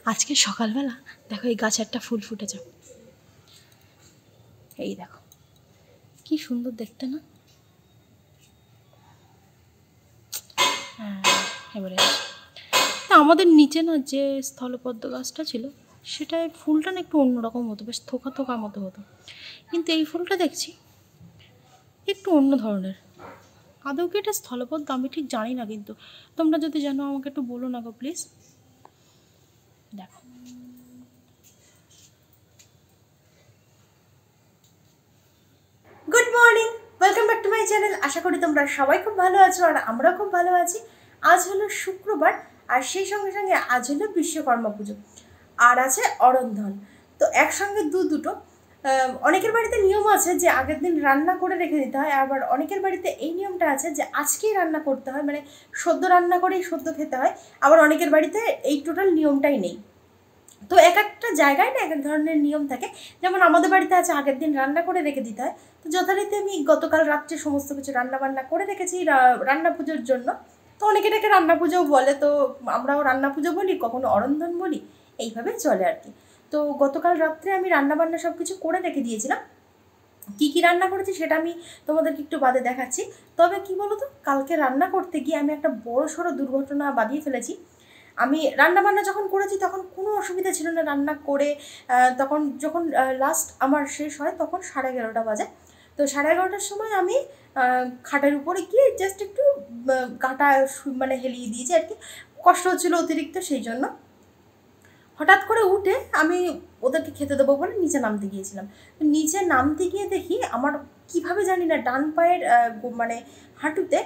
আজকে সকালবেলা দেখো এই গাছে একটা ফুল ফুটেছে, এই দেখো কি সুন্দর দেখতে না। হ্যাঁ, এবারে আমাদের নিচে না যে স্থলপদ্ম গাছটা ছিল সেটায় ফুলটা না একটু অন্যরকম হতো, বেশ থোকা থোকা মতো হতো, কিন্তু এই ফুলটা দেখছি একটু অন্য ধরনের। আদৌ কি এটা স্থলপদ্ম আমি ঠিক জানি না, কিন্তু তোমরা যদি জানো আমাকে একটু বলো না গো প্লিজ। দেখো good morning, welcome back to my channel. আশা করি তোমরা সবাই খুব ভালো আছো আর আমরাও খুব ভালো আছি। আজ হলো শুক্রবার আর সেই সঙ্গে সঙ্গে আজ হলো বিশ্বকর্মা পুজো আর আছে অরন্ধন। তো একসঙ্গে দুটো অনেকের বাড়িতে নিয়ম আছে যে আগের দিন রান্না করে রেখে দিতে হয়, আবার অনেকের বাড়িতে এই নিয়মটা আছে যে আজকেই রান্না করতে হয়, মানে সদ্য রান্না করেই সদ্য খেতে হয়। আবার অনেকের বাড়িতে এই টোটাল নিয়মটাই নেই। তো এক একটা জায়গায় না এক এক ধরনের নিয়ম থাকে। যেমন আমাদের বাড়িতে আছে আগের দিন রান্না করে রেখে দিতে হয়। তো যথারীতি আমি গতকাল রাত্রে সমস্ত কিছু রান্না বান্না করে রেখেছি রান্না পুজোর জন্য। তো অনেকে এটাকে রান্না পুজোও বলে, তো আমরাও রান্না পুজো বলি, কখনো অরন্ধন বলি, এইভাবে চলে আর কি। তো গতকাল রাত্রে আমি রান্না বান্না সব কিছু করে রেখে দিয়েছিলাম। কী কী রান্না করেছি সেটা আমি তোমাদেরকে একটু বাদে দেখাচ্ছি। তবে কি বলো তো, কালকে রান্না করতে গিয়ে আমি একটা বড় সড়ো দুর্ঘটনা বাঁধিয়ে ফেলেছি। আমি রান্নাবান্না যখন করেছি তখন কোনো অসুবিধা ছিল না রান্না করে। তখন যখন লাস্ট আমার শেষ হয় তখন 11:30 বাজে। তো 11:30টার সময় আমি খাটের উপরে গিয়ে জাস্ট একটু গাটা মানে হেলিয়ে দিয়েছি আর কি। কষ্ট হচ্ছিলো অতিরিক্ত, সেই জন্য হঠাৎ করে উঠে আমি ওদেরকে খেতে দেবো বলে নিচে নামতে গিয়েছিলাম। নিচে নামতে গিয়ে দেখি আমার কিভাবে জানি না ডান পায়ের মানে হাঁটুতে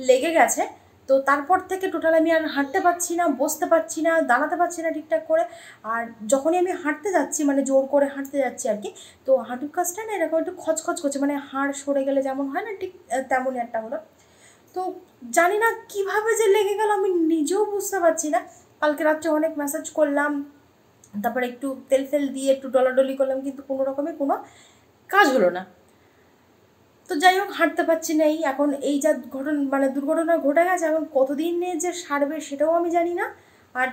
লেগে গেছে। তো তারপর থেকে টোটাল আমি আর হাঁটতে পারছি না, বসতে পারছি না, দাঁড়াতে পারছি না ঠিকঠাক করে। আর যখনই আমি হাঁটতে যাচ্ছি, মানে জোর করে হাঁটতে যাচ্ছি আর কি, তো হাঁটুর কাছটা না এরকম একটু খচখচ করছে, মানে হাড় সরে গেলে যেমন হয় না, ঠিক তেমনই একটা হলো। তো জানি না কিভাবে যে লেগে গেল আমি নিজেও বুঝতে পারছি না। কালকে রাত্রে অনেক ম্যাসাজ করলাম, তারপরে একটু তেল ফেল দিয়ে একটু ডলাডলি করলাম, কিন্তু কোনো রকমে কোনো কাজ হলো না। তো যাই হোক, হাঁটতে পারছি না। এখন এই যা মানে দুর্ঘটনা ঘটে গেছে, এখন কতদিন নিয়ে যে সারবে সেটাও আমি জানি না। আর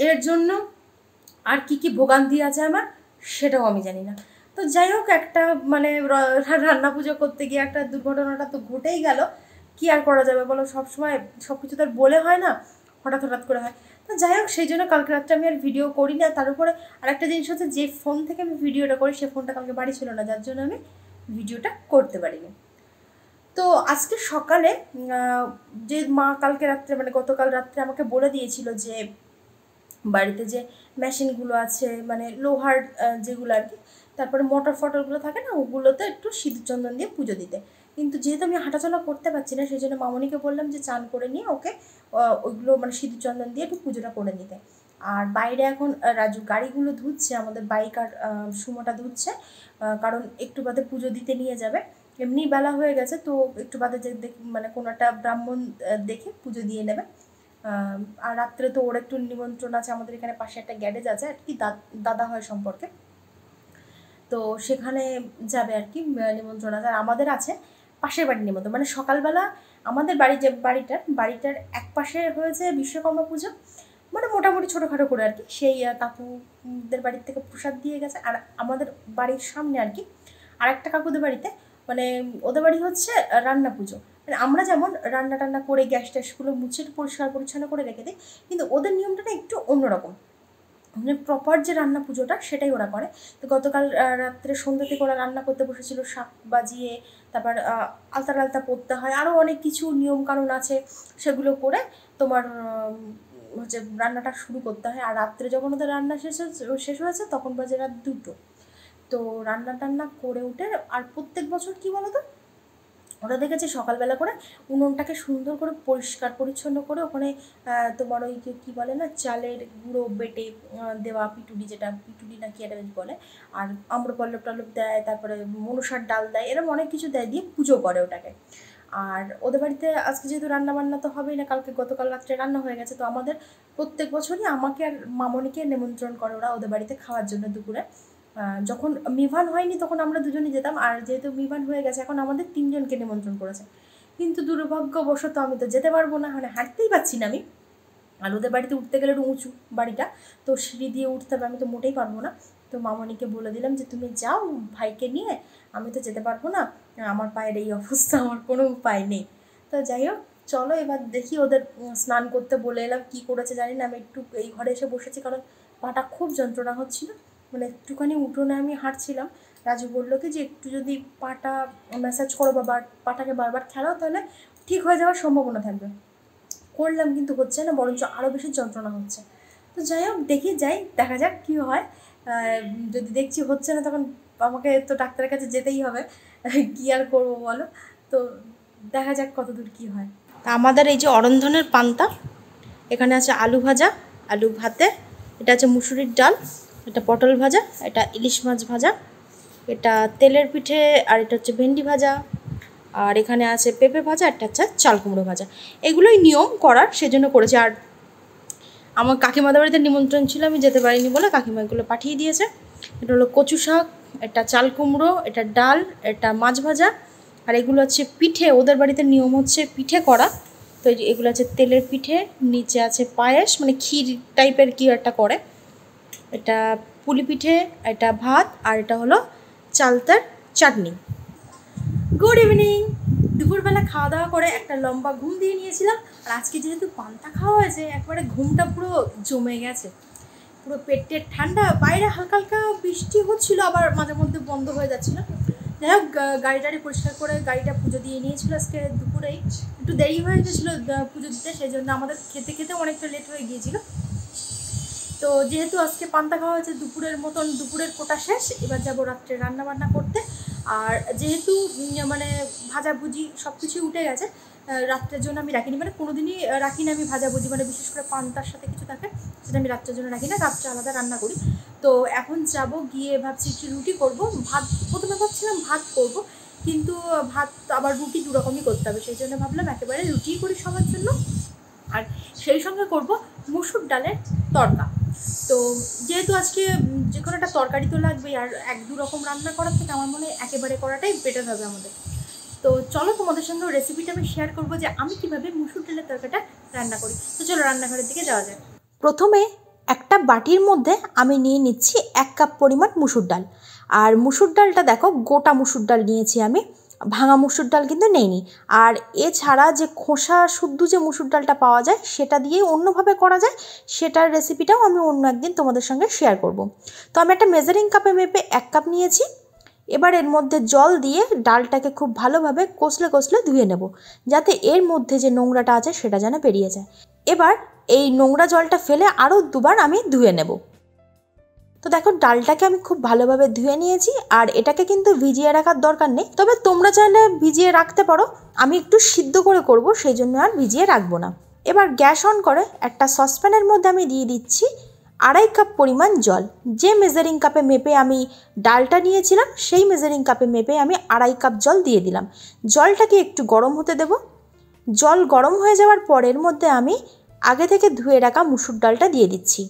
এর জন্য আর কি কি ভোগান্তি আছে আমার সেটাও আমি জানি না। তো যাই হোক, একটা মানে রান্না পুজো করতে গিয়ে একটা দুর্ঘটনাটা তো ঘটেই গেল। কি আর করা যাবে বলো, সবসময় সব কিছু তো আর বলে হয় না, হঠাৎ হঠাৎ করে হয়। তো যাই হোক, সেই জন্য কালকে রাত্রে আমি আর ভিডিও করি না। তার উপরে আরেকটা জিনিস হচ্ছে, যে ফোন থেকে আমি ভিডিওটা করি সে ফোনটা কালকে বাড়ি ছিল না, যার জন্য আমি ভিডিওটা করতে পারিনি। তো আজকে সকালে যে মা কালকে রাত্রে মানে গতকাল রাত্রে আমাকে বলে দিয়েছিল যে বাড়িতে যে মেশিনগুলো আছে, মানে লোহার যেগুলো আর কি, তারপরে মোটর ফটরগুলো থাকে না, ওগুলোতে একটু সিঁদুর চন্দন দিয়ে পুজো দিতে। কিন্তু যেহেতু আমি হাঁটাচলা করতে পারছি না, সেই জন্য মামনিকে বললাম যে চান করে নিয়ে ওকে ওইগুলো মানে সিঁদুর চন্দন দিয়ে একটু পুজোটা করে নিতে। আর বাইরে এখন রাজু গাড়িগুলো ধুচ্ছে, আমাদের বাইক আর সুমোটা ধুচ্ছে, কারণ একটু বাদে পুজো দিতে নিয়ে যাবে। এমনি বেলা হয়ে গেছে, তো একটু বাদে যে মানে কোনো একটা ব্রাহ্মণ দেখে পুজো দিয়ে নেবে। আর রাত্রে তো ওর একটু নিমন্ত্রণ আছে, আমাদের এখানে পাশে একটা গ্যারেজ আছে আর কি, দাদা হয় সম্পর্কে, তো সেখানে যাবে আর কি, নিমন্ত্রণ আছে। আর আমাদের আছে পাশের বাড়ির নিমন্ত্রণ, মানে সকালবেলা আমাদের যে বাড়িটার এক পাশে হয়েছে বিশ্বকর্মা পুজো, মানে মোটামুটি ছোটোখাটো করে আর কি। সেই কাকুদের বাড়ির থেকে প্রসাদ দিয়ে গেছে। আর আমাদের বাড়ির সামনে আর কি আর একটা কাকুদের বাড়িতে, মানে ওদের বাড়ি হচ্ছে রান্না পুজো। মানে আমরা যেমন রান্না টান্না করে গ্যাস ট্যাসগুলো মুছে পরিষ্কার পরিচ্ছন্ন করে রেখে দিই, কিন্তু ওদের নিয়মটা না একটু অন্যরকম, মানে প্রপার যে রান্না পুজোটা সেটাই ওরা করে। তো গতকাল রাত্রে সন্ধ্যা থেকে ওরা রান্না করতে বসেছিল, শাক বাজিয়ে, তারপর আলতা পরতে হয়, আরও অনেক কিছু নিয়মকানুন আছে, সেগুলো করে তোমার হচ্ছে রান্নাটা শুরু করতে হয়। আর রাত্রে যখন ওদের রান্না শেষ হয়েছে তখন বাজে রাত 2টো। তো রান্না টান্না করে উঠে, আর প্রত্যেক বছর কী বলো তো, ওরা দেখেছে সকালবেলা করে উনুনটাকে সুন্দর করে পরিষ্কার পরিচ্ছন্ন করে ওখানে তোমার ওই কী বলে না, চালের গুঁড়ো বেটে দেওয়া পিটুলি, যেটা পিটুলি না কি একটা বলে, আর আম্রপল্লব টল্লব দেয়, তারপরে মনসার ডাল দেয়, এরকম অনেক কিছু দেয়, দিয়ে পুজো করে ওটাকে। আর ওদের বাড়িতে আজকে যেহেতু রান্নাবান্না তো হবেই না, গতকাল রাত্রে রান্না হয়ে গেছে, তো আমাদের প্রত্যেক বছরই আমাকে আর মামনিকে নিমন্ত্রণ করে ওরা ওদের বাড়িতে খাওয়ার জন্য দুপুরে। যখন মিভান হয়নি তখন আমরা দুজনই যেতাম, আর যেহেতু মিভান হয়ে গেছে এখন আমাদের 3জনকে নিমন্ত্রণ করেছে। কিন্তু দুর্ভাগ্যবশত আমি তো যেতে পারবো না, মানে হাঁটতেই পারছি না আমি। আর ওদের বাড়িতে উঠতে গেলে একটু উঁচু বাড়িটা, তো সিঁড়ি দিয়ে উঠতে হবে, আমি তো মোটেই পারবো না। তো মামনিকে বলে দিলাম যে তুমি যাও ভাইকে নিয়ে, আমি তো যেতে পারবো না, আমার পায়ের এই অবস্থা, আমার কোনো উপায় নেই। তো যাই হোক, চলো এবার দেখি, ওদের স্নান করতে বলে এলাম, কী করেছে জানি না। আমি একটু এই ঘরে এসে বসেছি কারণ পাটা খুব যন্ত্রণা হচ্ছিল, মানে একটুখানি উঠোনে আমি হাঁটছিলাম। রাজু বললো কি যে একটু যদি পাটা ম্যাসাজ করো বা পাটাকে বারবার খেলাও তাহলে ঠিক হয়ে যাওয়ার সম্ভাবনা থাকবে। করলাম কিন্তু হচ্ছে না, বরঞ্চ আরও বেশি যন্ত্রণা হচ্ছে। তো যাই হোক, দেখি যাই, দেখা যাক কী হয়। যদি দেখছি হচ্ছে না তখন আমাকে তো ডাক্তারের কাছে যেতেই হবে, কী আর করবো বলো। তো দেখা যাক কতদূর কী হয়। তা আমাদের এই যে অরন্ধনের পান্তা, এখানে আছে আলু ভাজা, আলু ভাতে, এটা আছে মুসুরির ডাল, এটা পটল ভাজা, এটা ইলিশ মাছ ভাজা, এটা তেলের পিঠে, আর এটা হচ্ছে ভেন্ডি ভাজা, আর এখানে আছে পেঁপে ভাজা, একটা হচ্ছে চাল কুমড়ো ভাজা। এগুলোই নিয়ম করার, সেজন্য করেছি। আর আমার কাকিমাদের বাড়িতে নিমন্ত্রণ ছিল, আমি যেতে পারিনি বলে কাকিমা এগুলো পাঠিয়ে দিয়েছে। এটা হলো কচু শাক, এটা চাল কুমড়ো, এটা ডাল, এটা মাছ ভাজা, আর এগুলো হচ্ছে পিঠে। ওদের বাড়িতে নিয়ম হচ্ছে পিঠে করা, তো এগুলো আছে তেলের পিঠে, নিচে আছে পায়েস, মানে ক্ষীর টাইপের কি একটা করে, এটা পুলি পিঠে, এটা ভাত, আর এটা হলো চালতার চাটনি। Good evening. দুপুরবেলা খাওয়া দাওয়া করে একটা লম্বা ঘুম দিয়ে নিয়েছিলাম, আর আজকে যেহেতু পান্তা খাওয়া হয়েছে, একবারে ঘুমটা পুরো জমে গেছে, পুরো পেটের ঠান্ডা। বাইরে হালকা হালকা বৃষ্টি হচ্ছিলো, আবার মাঝে মধ্যে বন্ধ হয়ে যাচ্ছিলো। যাই হোক, গাড়ি টাড়ি পরিষ্কার করে গাড়িটা পুজো দিয়ে নিয়েছিল। আজকে দুপুরেই একটু দেরি হয়ে গেছিলো পুজো দিতে, সেই জন্য আমাদের খেতে খেতে অনেকটা লেট হয়ে গিয়েছিলো। তো যেহেতু আজকে পান্তা খাওয়া হয়েছে, দুপুরের মতন দুপুরের কোটা শেষ, এবার যাবো রাত্রে রান্না বান্না করতে। আর যেহেতু মানে ভাজাভুজি সব কিছুই উঠে গেছে, রাত্রের জন্য আমি রাখিনি, মানে কোনো দিনই রাখি না আমি ভাজাভুজি, মানে বিশেষ করে পান্তার সাথে কিছু থাকে সেটা আমি রাত্রের জন্য রাখি না, রাত্রে আলাদা রান্না করি। তো এখন যাব, গিয়ে ভাবছি একটু রুটি করব। ভাত প্রথমে ভাবছিলাম ভাত করব, কিন্তু ভাত আবার রুটি দুরকমই করতে হবে, সেই জন্য ভাবলাম একেবারে রুটিই করি সবার জন্য। আর সেই সঙ্গে করব মুসুর ডালের তড়কা। তো যেহেতু আজকে যে কোনো একটা তরকারি তো লাগবেই, আর এক দু রকম রান্না করার থেকে আমার মনে হয় একেবারে করাটাই বেটার হবে আমাদের। তো চলো তোমাদের সঙ্গে রেসিপিটা আমি শেয়ার করবো যে আমি কীভাবে মুসুর ডালের তরকারিটা রান্না করি। তো চলো রান্নাঘরের দিকে যাওয়া যায়। প্রথমে একটা বাটির মধ্যে আমি নিয়ে নিচ্ছি 1 কাপ পরিমাণ মুসুর ডাল। আর মুসুর ডালটা দেখো, গোটা মুসুর ডাল নিয়েছি আমি, ভাঙা মুসুর ডাল কিন্তু নেইনি। আর এছাড়া যে খোসা শুদ্ধ যে মুসুর ডালটা পাওয়া যায় সেটা দিয়েই অন্যভাবে করা যায়, সেটার রেসিপিটাও আমি অন্য একদিন তোমাদের সঙ্গে শেয়ার করব। তো আমি একটা মেজারিং কাপে মেপে 1 কাপ নিয়েছি। এবার এর মধ্যে জল দিয়ে ডালটাকে খুব ভালোভাবে কষলে কষলে ধুয়ে নেব, যাতে এর মধ্যে যে নোংরাটা আছে সেটা যেন বেরিয়ে যায়। এবার এই নোংরা জলটা ফেলে আরও দুবার আমি ধুয়ে নেব। তো দেখো, ডালটাকে আমি খুব ভালোভাবে ধুয়ে নিয়েছি, আর এটাকে কিন্তু ভিজিয়ে রাখার দরকার নেই, তবে তোমরা চাইলে ভিজিয়ে রাখতে পারো। আমি একটু সিদ্ধ করে করব, সেই জন্য আর ভিজিয়ে রাখবো না। এবার গ্যাস অন করে একটা সসপ্যানের মধ্যে আমি দিয়ে দিচ্ছি 2.5 কাপ পরিমাণ জল। যে মেজারিং কাপে মেপে আমি ডালটা নিয়েছিলাম সেই মেজারিং কাপে মেপে আমি 2.5 কাপ জল দিয়ে দিলাম। জলটাকে একটু গরম হতে দেব। জল গরম হয়ে যাওয়ার পর এর মধ্যে আমি আগে থেকে ধুয়ে রাখা মুসুর ডালটা দিয়ে দিচ্ছি।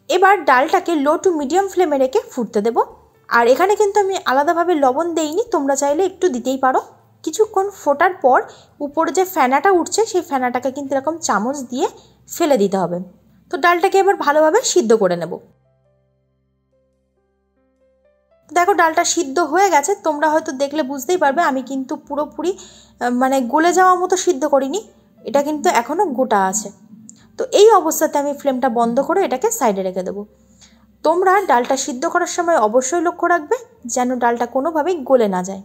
এবার ডালটাকে লো টু মিডিয়াম ফ্লেমে রেখে ফুটতে দেব। আর এখানে কিন্তু আমি আলাদাভাবে লবণ দেইনি, তোমরা চাইলে একটু দিতেই পারো। কিছুক্ষণ ফোটার পর উপরে যে ফেনাটা উঠছে সেই ফেনাটাকে কিন্তু এরকম চামচ দিয়ে ফেলে দিতে হবে। তো ডালটাকে এবার ভালোভাবে সিদ্ধ করে নেব। দেখো, ডালটা সিদ্ধ হয়ে গেছে, তোমরা হয়তো দেখলে বুঝতেই পারবে আমি কিন্তু পুরোপুরি মানে গলে যাওয়ার মতো সিদ্ধ করিনি, এটা কিন্তু এখনও গোটা আছে। তো এই অবস্থাতে আমি ফ্লেমটা বন্ধ করে এটাকে সাইডে রেখে দেবো। তোমরা ডালটা সিদ্ধ করার সময় অবশ্যই লক্ষ্য রাখবে যেন ডালটা কোনোভাবেই গলে না যায়।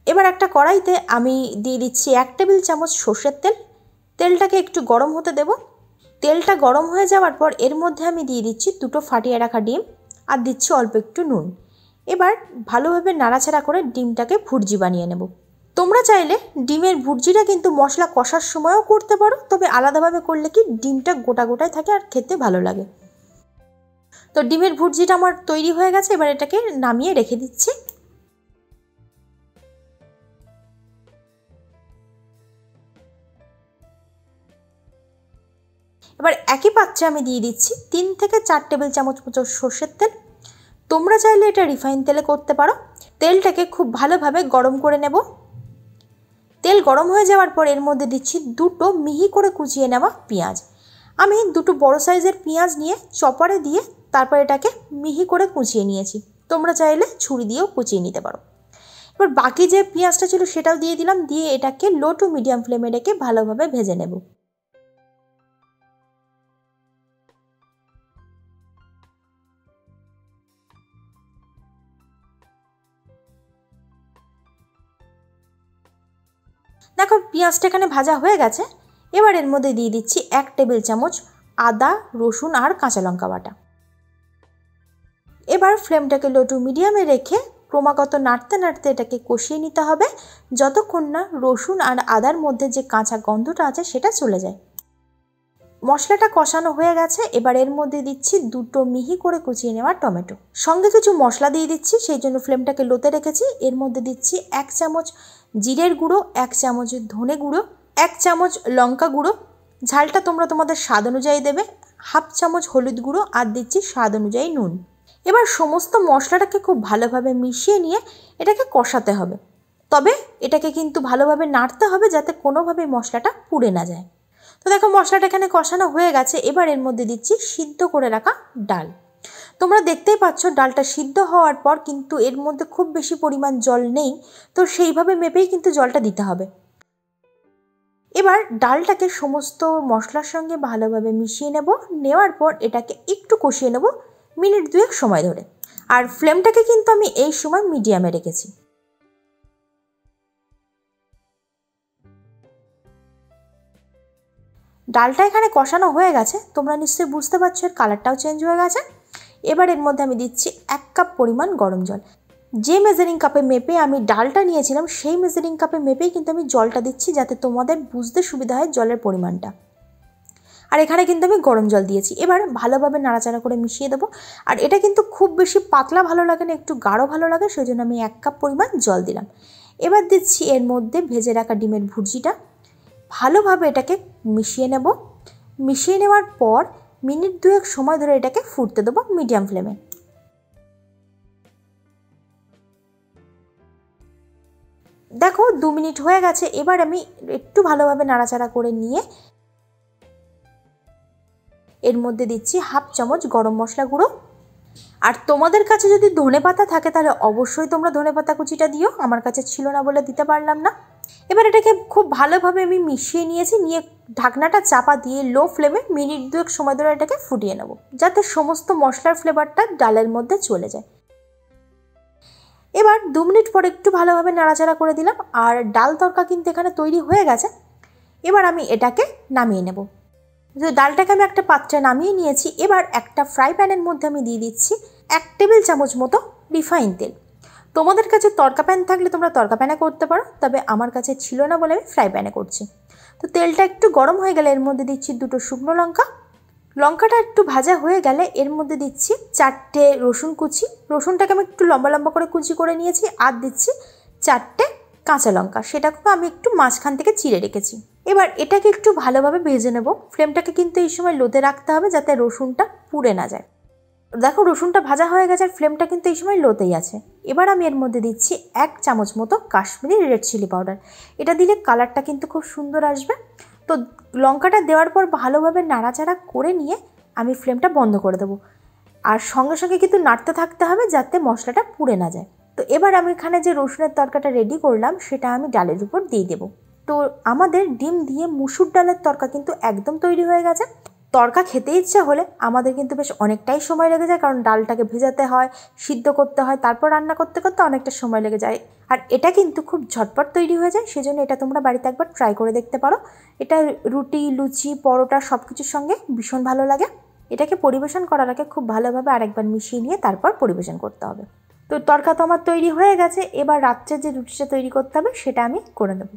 এবার একটা কড়াইতে আমি দিয়ে দিচ্ছি 1 টেবিল চামচ সর্ষের তেল। তেলটাকে একটু গরম হতে দেব। তেলটা গরম হয়ে যাওয়ার পর এর মধ্যে আমি দিয়ে দিচ্ছি 2টো ফাটিয়ে রাখা ডিম, আর দিচ্ছি অল্প একটু নুন। এবার ভালোভাবে নাড়াচাড়া করে ডিমটাকে ভুর্জি বানিয়ে নেব। তোমরা চাইলে ডিমের ভুর্জিটা কিন্তু মশলা কষার সময়ও করতে পারো, তবে আলাদাভাবে করলে কি ডিমটা গোটা গোটায় থাকে আর খেতে ভালো লাগে। তো ডিমের ভুর্জিটা আমার তৈরি হয়ে গেছে, এবার এটাকে নামিয়ে রেখে দিচ্ছি। এবার একই পাত্রে আমি দিয়ে দিচ্ছি 3 থেকে 4 টেবিল চামচ মতো সর্ষের তেল। তোমরা চাইলে এটা রিফাইন তেলে করতে পারো। তেলটাকে খুব ভালোভাবে গরম করে নেব। তেল গরম হয়ে যাওয়ার পর এর মধ্যে দিচ্ছি দুটো মিহি করে কুচিয়ে নেওয়া পেঁয়াজ। আমি দুটো বড় সাইজের পেঁয়াজ নিয়ে চপারে দিয়ে তারপর এটাকে মিহি করে কুচিয়ে নিয়েছি। তোমরা চাইলে ছুরি দিয়েও কুচিয়ে নিতে পারো। এবার বাকি যে পেঁয়াজটা ছিল সেটাও দিয়ে দিলাম, দিয়ে এটাকে লো টু মিডিয়াম ফ্লেমে রেখে ভালোভাবে ভেজে নেব। দেখো পেঁয়াজটা এখানে ভাজা হয়ে গেছে। এবার এর মধ্যে দিয়ে দিচ্ছি 1 টেবিল চামচ আদা, রসুন আর কাঁচা লঙ্কা বাটা। এবার ফ্লেমটাকে লো টু মিডিয়ামে রেখে ক্রমাগত নাড়তে নাড়তে এটাকে কষিয়ে নিতে হবে যতক্ষণ না রসুন আর আদার মধ্যে যে কাঁচা গন্ধটা আছে সেটা চলে যায়। মশলাটা কষানো হয়ে গেছে। এবার এর মধ্যে দিচ্ছি দুটো মিহি করে কুচিয়ে নেওয়া টমেটো, সঙ্গে কিছু মশলা দিয়ে দিচ্ছি, সেই জন্য ফ্লেমটাকে লোতে রেখেছি। এর মধ্যে দিচ্ছি 1 চামচ জিরের গুঁড়ো, 1 চামচ ধনে গুঁড়ো, 1 চামচ লঙ্কা গুঁড়ো, ঝালটা তোমরা তোমাদের স্বাদ অনুযায়ী দেবে, 1/2 চামচ হলুদ গুঁড়ো আর দিচ্ছি স্বাদ অনুযায়ী নুন। এবার সমস্ত মশলাটাকে খুব ভালোভাবে মিশিয়ে নিয়ে এটাকে কষাতে হবে, তবে এটাকে কিন্তু ভালোভাবে নাড়তে হবে যাতে কোনোভাবেই মশলাটা পুড়ে না যায়। তো দেখো মশলাটা এখানে কষানো হয়ে গেছে। এবার এর মধ্যে দিচ্ছি সিদ্ধ করে রাখা ডাল। তোমরা দেখতেই পাচ্ছ ডালটা সিদ্ধ হওয়ার পর কিন্তু এর মধ্যে খুব বেশি পরিমাণ জল নেই, তো সেইভাবে মেপেই কিন্তু জলটা দিতে হবে। এবার ডালটাকে সমস্ত মশলার সঙ্গে ভালোভাবে মিশিয়ে নেওয়ার পর এটাকে একটু কষিয়ে নেব মিনিট 2 সময় ধরে। আর ফ্লেমটাকে কিন্তু আমি এই সময় মিডিয়ামে রেখেছি। ডালটা এখানে কষানো হয়ে গেছে, তোমরা নিশ্চয়ই বুঝতে পারছো এর কালারটাও চেঞ্জ হয়ে গেছে। এবার এর মধ্যে আমি দিচ্ছি 1 কাপ পরিমাণ গরম জল। যে মেজারিং কাপে মেপে আমি ডালটা নিয়েছিলাম সেই মেজারিং কাপে মেপেই কিন্তু আমি জলটা দিচ্ছি, যাতে তোমাদের বুঝতে সুবিধা হয় জলের পরিমাণটা। আর এখানে কিন্তু আমি গরম জল দিয়েছি। এবার ভালোভাবে নাড়াচাড়া করে মিশিয়ে দেবো। আর এটা কিন্তু খুব বেশি পাতলা ভালো লাগে না, একটু গাঢ় ভালো লাগে, সেই জন্য আমি 1 কাপ পরিমাণ জল দিলাম। এবার দিচ্ছি এর মধ্যে ভেজে রাখা ডিমের ভুর্জিটা। ভালোভাবে এটাকে মিশিয়ে নেব। মিশিয়ে নেওয়ার পর মিনিট 2 সময় ধরে এটাকে ফুটতে দেবো মিডিয়াম ফ্লেমে। দেখো 2 মিনিট হয়ে গেছে। এবার আমি একটু ভালোভাবে নাড়াচাড়া করে নিয়ে এর মধ্যে দিচ্ছি 1/2 চামচ গরম মশলা গুঁড়ো। আর তোমাদের কাছে যদি ধনেপাতা থাকে তাহলে অবশ্যই তোমরা ধনেপাতা কুচিটা দিও, আমার কাছে ছিল না বলে দিতে পারলাম না। এবার এটাকে খুব ভালোভাবে আমি মিশিয়ে নিয়েছি, নিয়ে ঢাকনাটা চাপা দিয়ে লো ফ্লেমে মিনিট 2 সময় ধরে এটাকে ফুটিয়ে নেব, যাতে সমস্ত মশলার ফ্লেভারটা ডালের মধ্যে চলে যায়। এবার 2 মিনিট পর একটু ভালোভাবে নাড়াচাড়া করে দিলাম, আর ডাল তরকা কিন্তু এখানে তৈরি হয়ে গেছে। এবার আমি এটাকে নামিয়ে নেব। তো ডালটাকে আমি একটা পাত্রে নামিয়ে নিয়েছি। এবার একটা ফ্রাই প্যানের মধ্যে আমি দিয়ে দিচ্ছি 1 টেবিল চামচ মতো রিফাইন তেল। তোমাদের কাছে তরকা প্যান থাকলে তোমরা তরকা প্যানে করতে পারো, তবে আমার কাছে ছিল না বলে আমি ফ্রাই প্যানে করছি। তো তেলটা একটু গরম হয়ে গেলে এর মধ্যে দিচ্ছি 2টো শুকনো লঙ্কা। লঙ্কাটা একটু ভাজা হয়ে গেলে এর মধ্যে দিচ্ছি 4টে রসুন কুচি। রসুনটাকে আমি একটু লম্বা লম্বা করে কুচি করে নিয়েছি। আর দিচ্ছি 4টে কাঁচা লঙ্কা, সেটাকে আমি একটু মাঝখান থেকে চিড়ে রেখেছি। এবার এটাকে একটু ভালোভাবে ভেজে নেব। ফ্লেমটাকে কিন্তু এই সময় লোতে রাখতে হবে যাতে রসুনটা পুড়ে না যায়। দেখো রসুনটা ভাজা হয়ে গেছে আর ফ্লেমটা কিন্তু এই সময় লোতেই আছে। এবার আমি এর মধ্যে দিচ্ছি 1 চামচ মতো কাশ্মীরি রেড চিলি পাউডার। এটা দিলে কালারটা কিন্তু খুব সুন্দর আসবে। তো লঙ্কাটা দেওয়ার পর ভালোভাবে নাড়াচাড়া করে নিয়ে আমি ফ্লেমটা বন্ধ করে দেবো। আর সঙ্গে সঙ্গে কিন্তু নাড়তে থাকতে হবে যাতে মশলাটা পুড়ে না যায়। তো এবার আমি এখানে যে রসুনের তরকাটা রেডি করলাম সেটা আমি ডালের উপর দিয়ে দেবো। তো আমাদের ডিম দিয়ে মুসুর ডালের তরকা কিন্তু একদম তৈরি হয়ে গেছে। তরকা খেতে ইচ্ছা হলে আমাদের কিন্তু বেশ অনেকটাই সময় লেগে যায়, কারণ ডালটাকে ভেজাতে হয়, সিদ্ধ করতে হয়, তারপর রান্না করতে করতে অনেকটা সময় লেগে যায়। আর এটা কিন্তু খুব ঝটপট তৈরি হয়ে যায়, সেজন্য এটা তোমরা বাড়িতে একবার ট্রাই করে দেখতে পারো। এটা রুটি, লুচি, পরোটা সব কিছুর সঙ্গে ভীষণ ভালো লাগে। এটাকে পরিবেশন করার আগে খুব ভালোভাবে আরেকবার মিশিয়ে নিয়ে তারপর পরিবেশন করতে হবে। তো তরকা তো আমার তৈরি হয়ে গেছে। এবার রাত্রে যে রুটিটা তৈরি করতে হবে সেটা আমি করে নেব।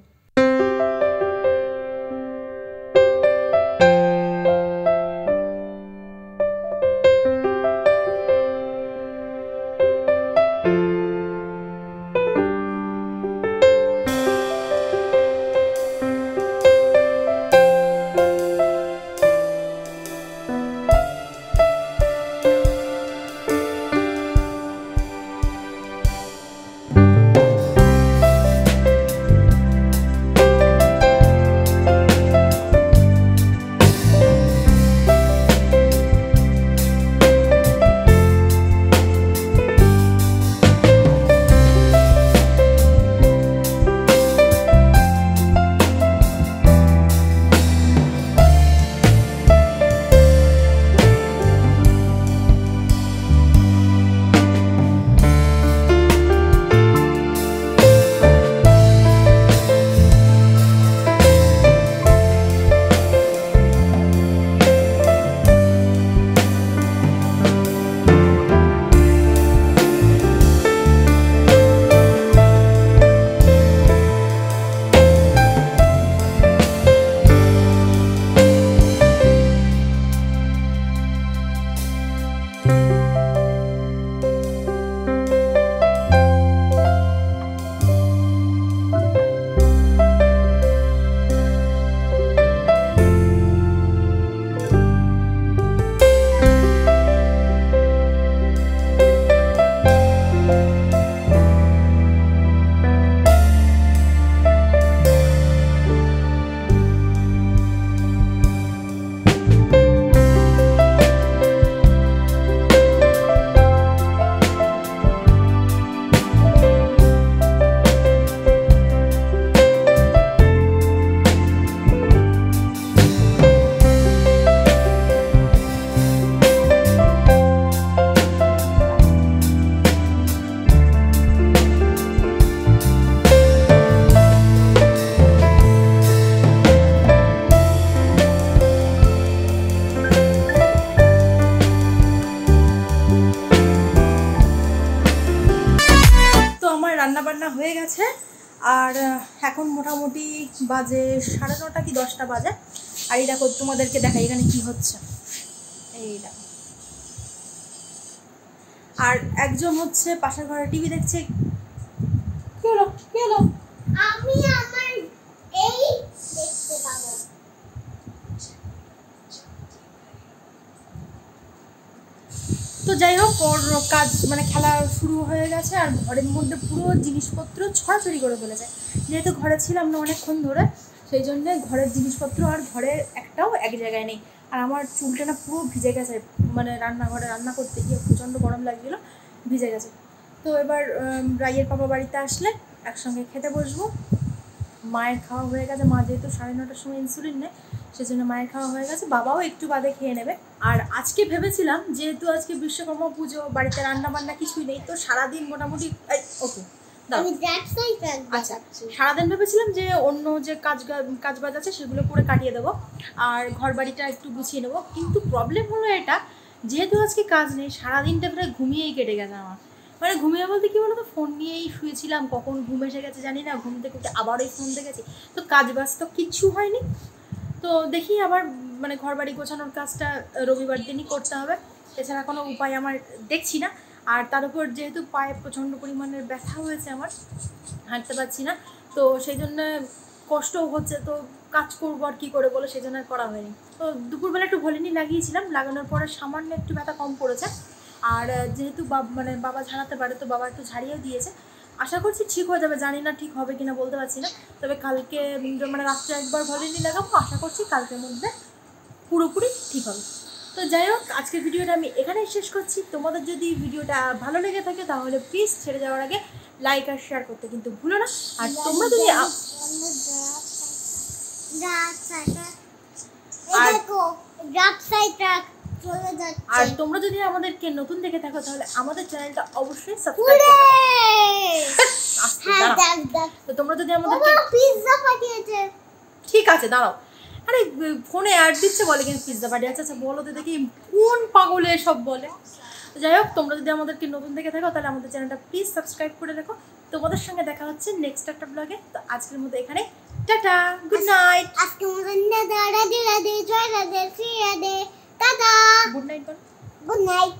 এখন মোটামুটি বাজে 9:30 কি 10টা বাজে। আর এই দেখো তোমাদেরকে দেখাই এখানে কি হচ্ছে, এই দেখো। আর একজন হচ্ছে পাশের ঘরে টিভি দেখছে। কি হলো কি হলো? আমি আমার এই দেখতে পাবো। তো যাই হোক, ওর কাজ মানে খেলা শুরু হয়ে গেছে আর ঘরের মধ্যে পুরো জিনিসপত্র ছড়াছড়ি করে ফেলেছে। যেহেতু ঘরে ছিলাম না অনেকক্ষণ ধরে, সেই জন্যে ঘরের জিনিসপত্র আর ঘরের একটাও এক জায়গায় নেই। আর আমার চুলটা না পুরো ভিজে গেছে, মানে রান্নাঘরে রান্না করতে গিয়ে প্রচণ্ড গরম লাগছিলো, ভিজে গেছে। তো এবার রাইয়ের পাপা বাড়িতে আসলে একসঙ্গে খেতে বসবো। মায়ের খাওয়া হয়ে গেছে, মা যেহেতু 9:30টার সময় ইনসুলিন নেয় সেজন্য মায়ের খাওয়া হয়ে গেছে, বাবাও একটু বাদে খেয়ে নেবে। আর আজকে ভেবেছিলাম যেহেতু আজকে বিশ্বকর্মা পুজো, বাড়িতে রান্না বান্না কিছুই নেই, তো সারাদিন মোটামুটি ওকে আমি দেখতেই আচ্ছা সারাদিন ভেবেছিলাম যে অন্য যে কাজবাজ আছে সেগুলো করে কাটিয়ে দেবো আর ঘর বাড়িটা একটু গুছিয়ে নেবো। কিন্তু প্রবলেম হলো এটা, যেহেতু আজকে কাজ নেই, সারাদিনটা প্রায় ঘুমিয়েই কেটে গেছে আমার। মানে ঘুমিয়ে বলতে কী বলো তো, ফোন নিয়েই শুয়েছিলাম, কখন ঘুম এসে গেছে জানি না, ঘুম থেকে উঠে আবার ওই ফোন দেখেছি। তো কাজ বাজ তো কিচ্ছু হয়নি। তো দেখি আবার মানে ঘর বাড়ি গোছানোর কাজটা রবিবার দিনই করতে হবে, এছাড়া কোনো উপায় আমার দেখছি না। আর তার উপর যেহেতু পায়ে প্রচণ্ড পরিমাণের ব্যথা হয়েছে, আমার হাঁটতে পারছি না, তো সেই জন্য কষ্টও হচ্ছে। তো কাজ করবো আর কী করে বলো, সেই জন্য আর করা হয়নি। তো দুপুরবেলা একটু ভলিনি লাগিয়েছিলাম, লাগানোর পরে সামান্য একটু ব্যথা কম পড়েছে। আর যেহেতু মানে বাবা ঝাড়াতে পারে, তো বাবা একটু ঝাড়িয়েও দিয়েছে। আশা করছি ঠিক হয়ে যাবে, জানি না ঠিক হবে কিনা বলতে পারছি না। তবে কালকে মানে রাত্রে একবার ভলিনি লাগাবো, আশা করছি কালকের মধ্যে পুরোপুরি ঠিক হবে। তো যাই হোক, আজকের ভিডিওটা আমি এখানেই শেষ করছি। তোমাদের যদি ভিডিওটা ভালো লেগে থাকে তাহলে প্লিজ ছেড়ে যাওয়ার আগে লাইক আর শেয়ার করতে কিন্তু ভুলো না। আর তোমরা যদি আর তোমরা যদি আমাদেরকে নতুন দেখে থাকো তাহলে আমাদের চ্যানেলটা অবশ্যই সাবস্ক্রাইব করবে। তো তোমরা যদি আমাদেরকে পিৎজা পাঠিয়েছে, ঠিক আছে দাঁড়াও, আরে ফোনে অ্যাড দিচ্ছে বলে কিন্তু পিৎজা পাঠিয়ে। আচ্ছা আচ্ছা বলো তো দেখি কোন পাগলে সব বলে। তো যাই হোক, তোমরা যদি আমাদেরকে নতুন দেখে থাকো তাহলে আমাদের চ্যানেলটা প্লিজ সাবস্ক্রাইব করে রাখো। তোমাদের সঙ্গে দেখা হচ্ছে নেক্সট একটা ব্লগে। তো আজকের মতো এখানে টাটা, গুড নাইট। আজকের মতো রাধে রাধে, জয় Radhe, Shri Radhe, tata, good night. Good night.